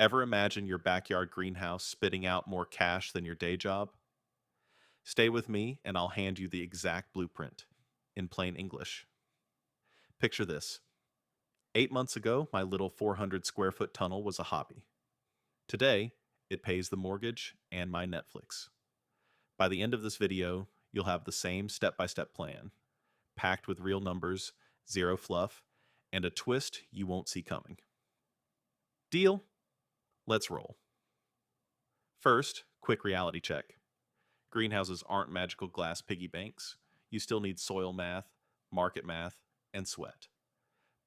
Ever imagine your backyard greenhouse spitting out more cash than your day job? Stay with me and I'll hand you the exact blueprint in plain English. Picture this. 8 months ago, my little 400 square foot tunnel was a hobby. Today, it pays the mortgage and my Netflix. By the end of this video, you'll have the same step by step plan, packed with real numbers, zero fluff, and a twist you won't see coming. Deal? Let's roll. First, quick reality check. Greenhouses aren't magical glass piggy banks. You still need soil math, market math, and sweat.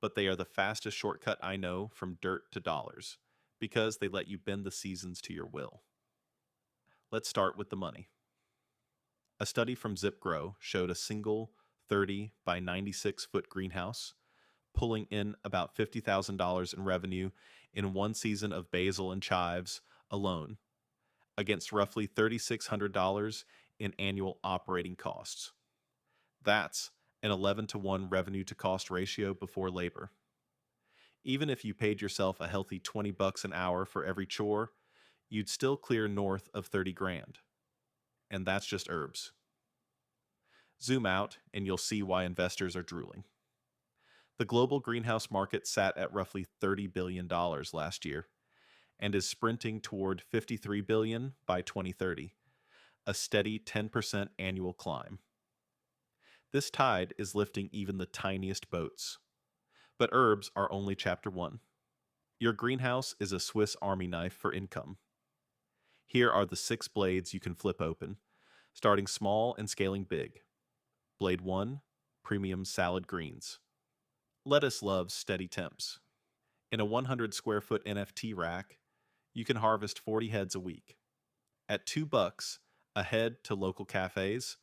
But they are the fastest shortcut I know from dirt to dollars because they let you bend the seasons to your will. Let's start with the money. A study from ZipGrow showed a single 30 by 96 foot greenhouse pulling in about $50,000 in revenue in one season of basil and chives alone, against roughly $3,600 in annual operating costs. That's an 11 to 1 revenue to cost ratio before labor. Even if you paid yourself a healthy $20 an hour for every chore, you'd still clear north of 30 grand. And that's just herbs. Zoom out and you'll see why investors are drooling. The global greenhouse market sat at roughly $30 billion last year and is sprinting toward $53 billion by 2030, a steady 10% annual climb. This tide is lifting even the tiniest boats. But herbs are only chapter 1. Your greenhouse is a Swiss Army knife for income. Here are the 6 blades you can flip open, starting small and scaling big. Blade 1, premium salad greens. Lettuce loves steady temps. In a 100 square foot NFT rack, you can harvest 40 heads a week. At $2 a head to local cafes,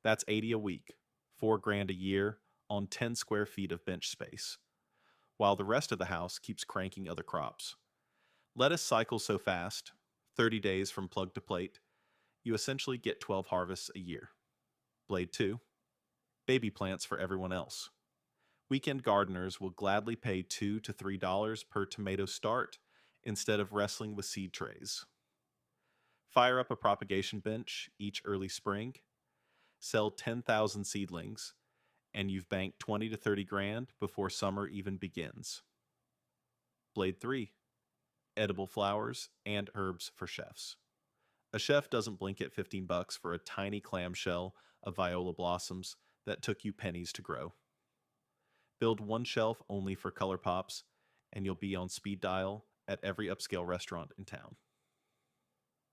that's 80 a week, 4 grand a year on 10 square feet of bench space, while the rest of the house keeps cranking other crops. Lettuce cycles so fast, 30 days from plug to plate, you essentially get 12 harvests a year. Blade 2, baby plants for everyone else. Weekend gardeners will gladly pay $2 to $3 per tomato start instead of wrestling with seed trays. Fire up a propagation bench each early spring, sell 10,000 seedlings, and you've banked 20 to 30 grand before summer even begins. Blade 3, edible flowers and herbs for chefs. A chef doesn't blink at $15 for a tiny clamshell of viola blossoms that took you pennies to grow. Build one shelf only for color pops, and you'll be on speed dial at every upscale restaurant in town.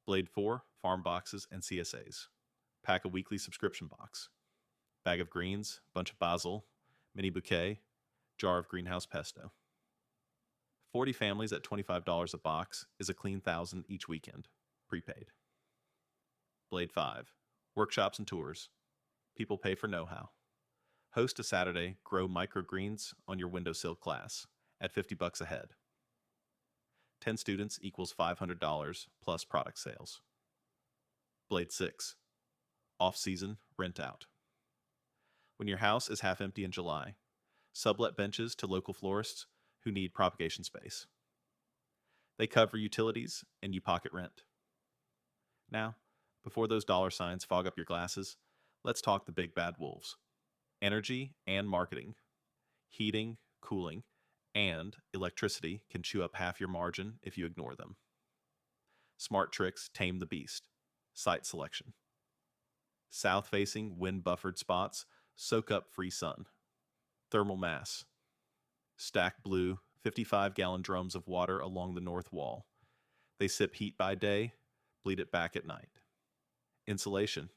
Blade 4, farm boxes and CSAs. Pack a weekly subscription box. Bag of greens, bunch of basil, mini bouquet, jar of greenhouse pesto. 40 families at $25 a box is a clean 1,000 each weekend, prepaid. Blade 5, workshops and tours. People pay for know-how. Host a Saturday Grow Microgreens on your windowsill class at $50 a head. 10 students equals $500 plus product sales. Blade 6, off-season rent out. When your house is half empty in July, sublet benches to local florists who need propagation space. They cover utilities and you pocket rent. Now, before those dollar signs fog up your glasses, let's talk the big bad wolves. Energy and marketing. Heating, cooling, and electricity can chew up half your margin if you ignore them. Smart tricks tame the beast. Site selection. South-facing, wind-buffered spots soak up free sun. Thermal mass. Stack blue, 55-gallon drums of water along the north wall. They sip heat by day, bleed it back at night. Insulation.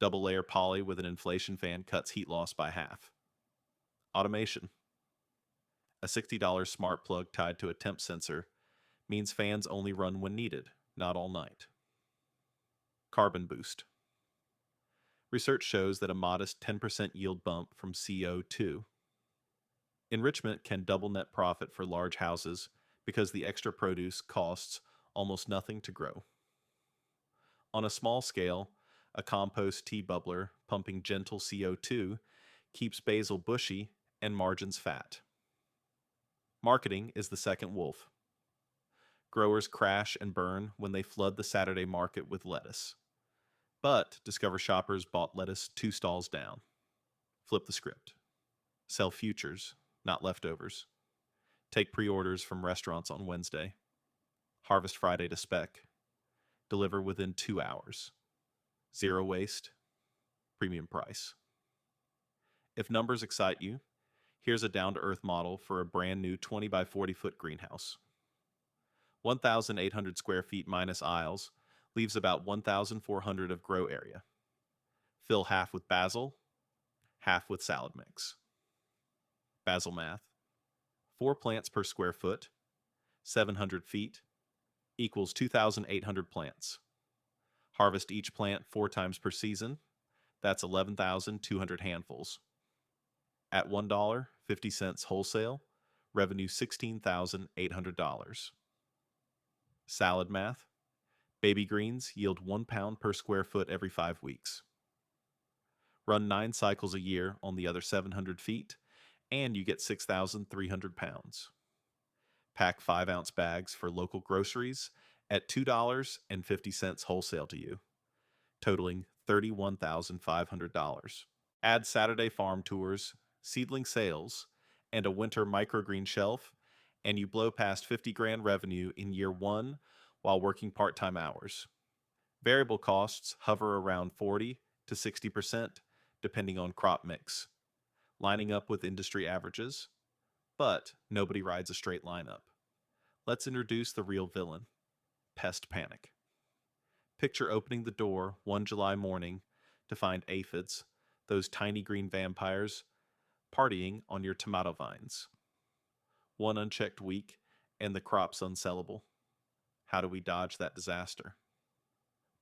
Double-layer poly with an inflation fan cuts heat loss by half. Automation. A $60 smart plug tied to a temp sensor means fans only run when needed, not all night. Carbon boost. Research shows that a modest 10% yield bump from CO2. Enrichment can double net profit for large houses because the extra produce costs almost nothing to grow. On a small scale, a compost tea bubbler pumping gentle CO2 keeps basil bushy and margins fat. Marketing is the second wolf. Growers crash and burn when they flood the Saturday market with lettuce. But Discover shoppers bought lettuce 2 stalls down. Flip the script. Sell futures, not leftovers. Take pre-orders from restaurants on Wednesday. Harvest Friday to spec. Deliver within 2 hours. Zero waste. Premium price. If numbers excite you, here's a down-to-earth model for a brand new 20 by 40 foot greenhouse. 1,800 square feet minus aisles leaves about 1,400 of grow area. Fill half with basil, half with salad mix. Basil math. 4 plants per square foot, 700 feet, equals 2,800 plants. Harvest each plant 4 times per season. That's 11,200 handfuls. At $1.50 wholesale, revenue $16,800. Salad math. Baby greens yield 1 pound per square foot every 5 weeks. Run 9 cycles a year on the other 700 feet, and you get 6,300 pounds. Pack 5-ounce bags for local groceries at $2.50 wholesale to you, totaling $31,500. Add Saturday farm tours, seedling sales, and a winter microgreen shelf, and you blow past 50 grand revenue in year 1 while working part-time hours. Variable costs hover around 40 to 60% depending on crop mix, lining up with industry averages, but nobody rides a straight line up. Let's introduce the real villain, pest panic. Picture opening the door one July morning to find aphids, those tiny green vampires, partying on your tomato vines. One unchecked week, and the crop's unsellable. How do we dodge that disaster?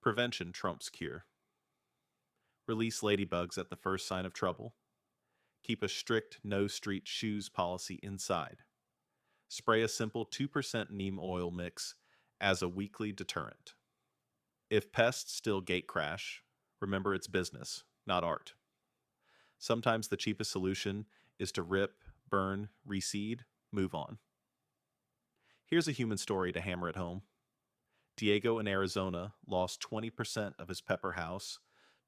Prevention trumps cure. Release ladybugs at the first sign of trouble. Keep a strict no street shoes policy inside. Spray a simple 2% neem oil mix as a weekly deterrent. If pests still gate crash, remember it's business, not art. Sometimes the cheapest solution is to rip, burn, reseed, move on. Here's a human story to hammer it home. Diego in Arizona lost 20% of his pepper house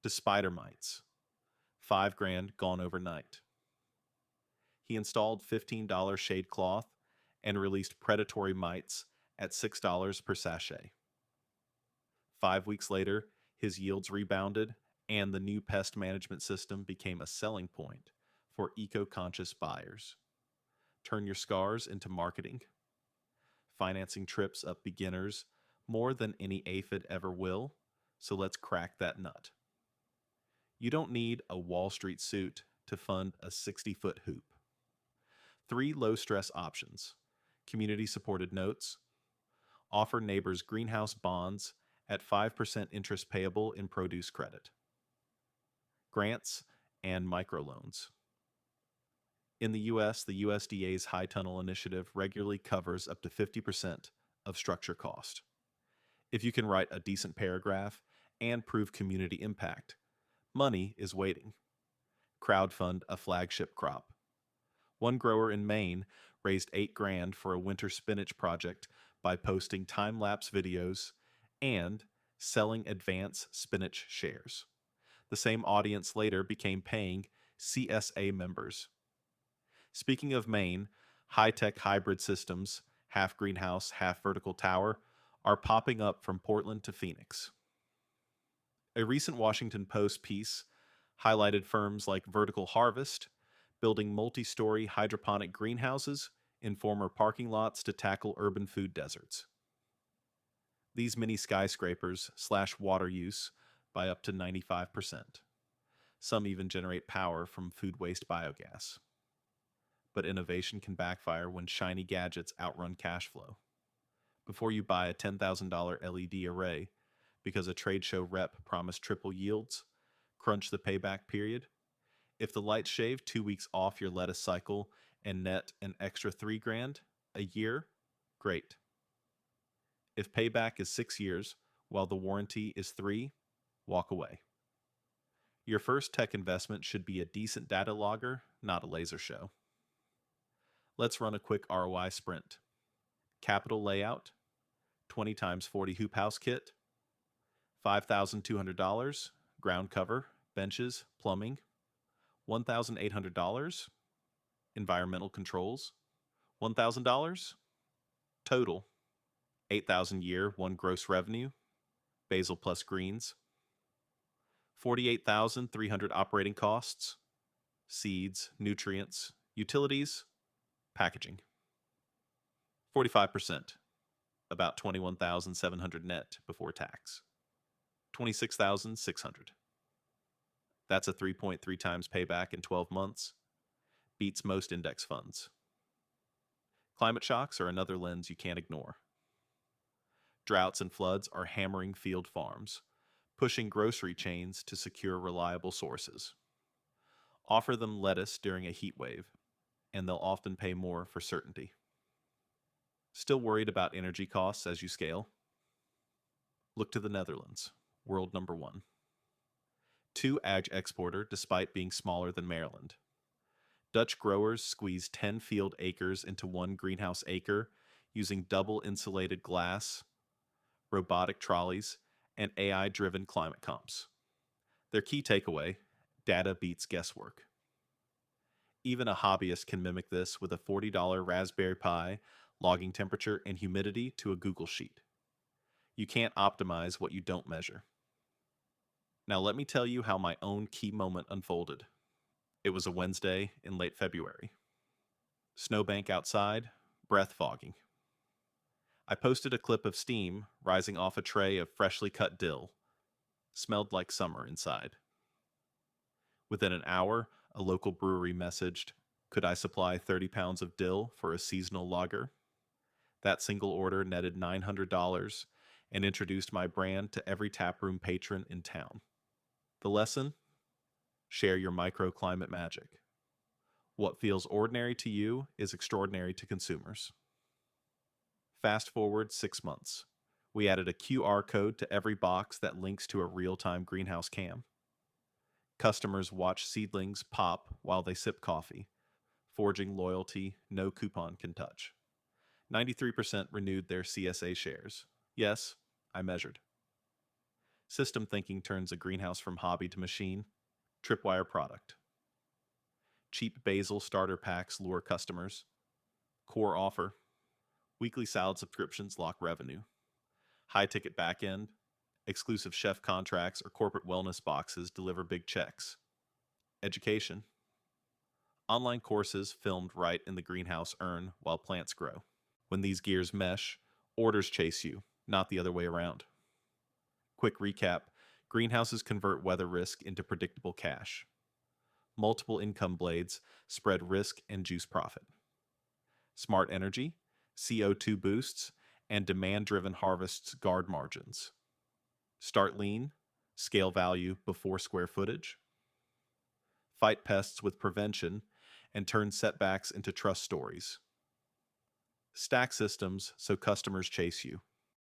to spider mites. $5 grand gone overnight. He installed $15 shade cloth and released predatory mites at $6 per sachet. 5 weeks later, his yields rebounded, and the new pest management system became a selling point for eco-conscious buyers. Turn your scars into marketing. Financing trips up beginners more than any aphid ever will, so let's crack that nut. You don't need a Wall Street suit to fund a 60-foot hoop. 3 low-stress options. Community-supported notes. Offer neighbors greenhouse bonds at 5% interest payable in produce credit. Grants and microloans. In the U.S., the USDA's High Tunnel Initiative regularly covers up to 50% of structure cost. If you can write a decent paragraph and prove community impact, money is waiting. Crowdfund a flagship crop. One grower in Maine raised $8 grand for a winter spinach project by posting time-lapse videos and selling advance spinach shares. The same audience later became paying CSA members. Speaking of Maine, high-tech hybrid systems, half greenhouse, half vertical tower, are popping up from Portland to Phoenix. A recent Washington Post piece highlighted firms like Vertical Harvest building multi-story hydroponic greenhouses in former parking lots to tackle urban food deserts. These mini skyscrapers slash water use by up to 95%. Some even generate power from food waste biogas. But innovation can backfire when shiny gadgets outrun cash flow. Before you buy a $10,000 LED array because a trade show rep promised triple yields, crunch the payback period. If the lights shave 2 weeks off your lettuce cycle and net an extra $3 grand a year, great. If payback is 6 years while the warranty is 3, walk away. Your first tech investment should be a decent data logger, not a laser show. Let's run a quick ROI sprint. Capital layout, 20 times 40 hoop house kit, $5,200, ground cover, benches, plumbing, $1,800, environmental controls, $1,000, total, $8,000 year, one gross revenue, basil plus greens, $48,300 operating costs, seeds, nutrients, utilities, packaging. 45%, about $21,700 net before tax. $26,600. That's a 3.3 times payback in 12 months. Beats most index funds. Climate shocks are another lens you can't ignore. Droughts and floods are hammering field farms, pushing grocery chains to secure reliable sources. Offer them lettuce during a heat wave, and they'll often pay more for certainty. Still worried about energy costs as you scale? Look to the Netherlands, world number 1. 2 ag exporter despite being smaller than Maryland. Dutch growers squeeze 10 field acres into 1 greenhouse acre using double insulated glass, robotic trolleys, and AI-driven climate comps. Their key takeaway: data beats guesswork. Even a hobbyist can mimic this with a $40 Raspberry Pi, logging temperature and humidity to a Google Sheet. You can't optimize what you don't measure. Now let me tell you how my own key moment unfolded. It was a Wednesday in late February. Snowbank outside, breath fogging. I posted a clip of steam rising off a tray of freshly cut dill. Smelled like summer inside. Within an hour, a local brewery messaged, "Could I supply 30 pounds of dill for a seasonal lager?" That single order netted $900 and introduced my brand to every taproom patron in town. The lesson? Share your microclimate magic. What feels ordinary to you is extraordinary to consumers. Fast forward 6 months. We added a QR code to every box that links to a real-time greenhouse cam. Customers watch seedlings pop while they sip coffee, forging loyalty no coupon can touch. 93% renewed their CSA shares. Yes, I measured. System thinking turns a greenhouse from hobby to machine. Tripwire product. Cheap basil starter packs lure customers. Core offer. Weekly salad subscriptions lock revenue. High ticket backend. Exclusive chef contracts or corporate wellness boxes deliver big checks. Education. Online courses filmed right in the greenhouse earn while plants grow. When these gears mesh, orders chase you, not the other way around. Quick recap: greenhouses convert weather risk into predictable cash. Multiple income blades spread risk and juice profit. Smart energy, CO2 boosts, and demand-driven harvests guard margins. Start lean, scale value before square footage. Fight pests with prevention, and turn setbacks into trust stories. Stack systems so customers chase you.